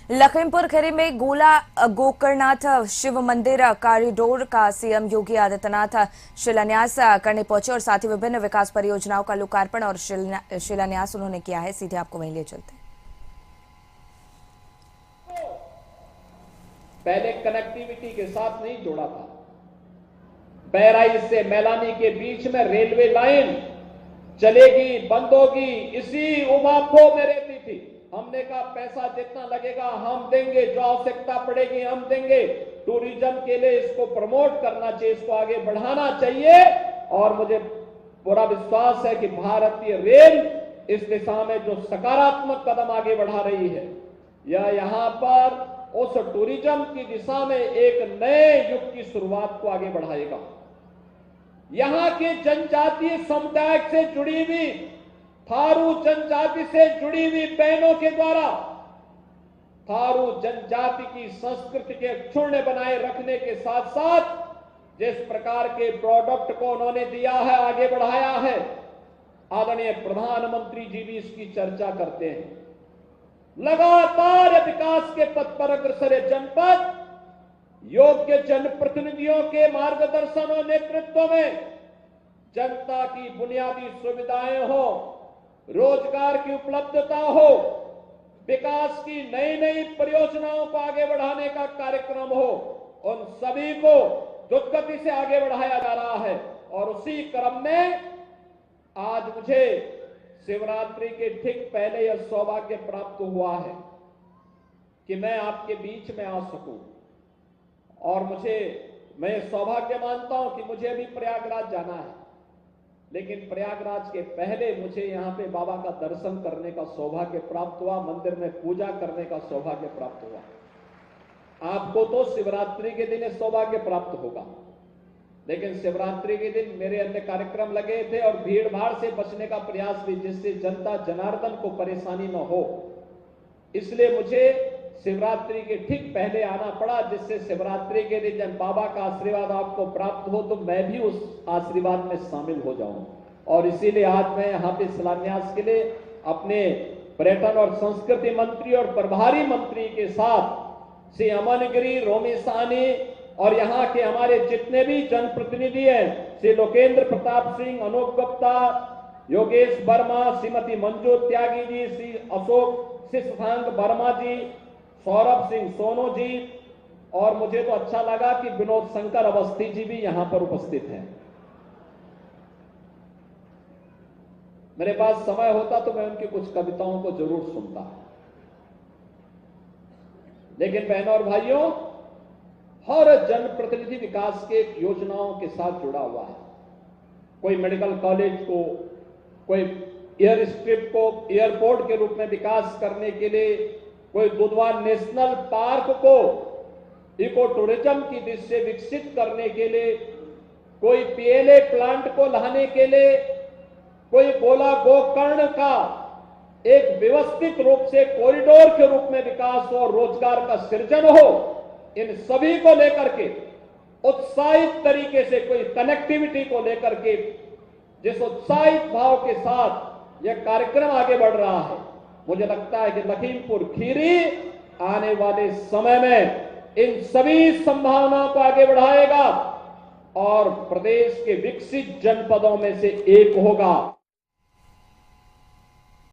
लखीमपुर खीरी में गोला गोकर्णनाथ शिव मंदिर कॉरिडोर का सीएम योगी आदित्यनाथ शिलान्यास करने पहुंचे और साथ ही विभिन्न विकास परियोजनाओं का लोकार्पण और शिलान्यास उन्होंने किया है। सीधे आपको वहीं ले चलते हैं। पहले कनेक्टिविटी के साथ नहीं जोड़ा था। बहराइच से मैलानी के बीच में रेलवे लाइन चलेगी, बंद होगी, इसी उम्मीद में रहती थी। हमने कहा पैसा जितना लगेगा हम देंगे, जो आवश्यकता पड़ेगी हम देंगे। टूरिज्म के लिए इसको प्रमोट करना चाहिए, इसको आगे बढ़ाना चाहिए और मुझे पूरा विश्वास है कि भारतीय रेल इस दिशा में जो सकारात्मक कदम आगे बढ़ा रही है, यह यहां पर उस टूरिज्म की दिशा में एक नए युग की शुरुआत को आगे बढ़ाएगा। यहां के जनजातीय समुदाय से जुड़ी हुई, थारू जनजाति से जुड़ी हुई बहनों के द्वारा थारू जनजाति की संस्कृति के क्षुण्ण बनाए रखने के साथ साथ जिस प्रकार के प्रोडक्ट को उन्होंने दिया है, आगे बढ़ाया है, आदरणीय प्रधानमंत्री जी भी इसकी चर्चा करते हैं। लगातार विकास के पथ पर अग्रसर है जनपद। योग्य जनप्रतिनिधियों के मार्गदर्शन और नेतृत्व में जनता की बुनियादी सुविधाएं हो, रोजगार की उपलब्धता हो, विकास की नई नई परियोजनाओं को आगे बढ़ाने का कार्यक्रम हो, उन सभी को द्रुत गति से आगे बढ़ाया जा रहा है। और उसी क्रम में आज मुझे शिवरात्रि के ठीक पहले यह सौभाग्य प्राप्त हुआ है कि मैं आपके बीच में आ सकूं और मैं सौभाग्य मानता हूं कि मुझे अभी प्रयागराज जाना है, लेकिन प्रयागराज के पहले मुझे यहां पे बाबा का दर्शन करने का सौभाग्य प्राप्त हुआ, मंदिर में पूजा करने का सौभाग्य प्राप्त हुआ। आपको तो शिवरात्रि के दिन सौभाग्य प्राप्त होगा, लेकिन शिवरात्रि के दिन मेरे अन्य कार्यक्रम लगे थे और भीड़ भाड़ से बचने का प्रयास भी, जिससे जनता जनार्दन को परेशानी न हो, इसलिए मुझे शिवरात्रि के ठीक पहले आना पड़ा, जिससे शिवरात्रि के दिन जब बाबा का आशीर्वाद आपको प्राप्त हो तो मैं भी उस आशीर्वाद में शामिल हो जाऊं। और इसीलिए आज मैं यहाँ पे शिलान्यास के लिए अपने पर्यटन और संस्कृति मंत्री और प्रभारी मंत्री के साथ श्री अमन गिरी, रोमी साहनी और यहाँ के हमारे जितने भी जनप्रतिनिधि हैं, श्री लोकेंद्र प्रताप सिंह, अनूप गुप्ता, योगेश वर्मा, श्रीमती मंजू त्यागी जी, श्री अशोक शशांक वर्मा जी, सौरभ सिंह सोनू जी, और मुझे तो अच्छा लगा कि विनोद शंकर अवस्थी जी भी यहां पर उपस्थित हैं। मेरे पास समय होता तो मैं उनकी कुछ कविताओं को जरूर सुनता, लेकिन बहनों और भाइयों, हर जनप्रतिनिधि विकास के योजनाओं के साथ जुड़ा हुआ है। कोई मेडिकल कॉलेज को, कोई एयर स्ट्रिप को एयरपोर्ट के रूप में विकास करने के लिए, कोई दुधवा नेशनल पार्क को इको टूरिज्म की दृष्टि से विकसित करने के लिए, कोई पीएलए प्लांट को लाने के लिए, कोई गोला गोकर्ण का एक व्यवस्थित रूप से कॉरिडोर के रूप में विकास हो, रोजगार का सृजन हो, इन सभी को लेकर के उत्साहित तरीके से, कोई कनेक्टिविटी को लेकर के जिस उत्साहित भाव के साथ यह कार्यक्रम आगे बढ़ रहा है, मुझे लगता है कि लखीमपुर खीरी आने वाले समय में इन सभी संभावनाओं को आगे बढ़ाएगा और प्रदेश के विकसित जनपदों में से एक होगा।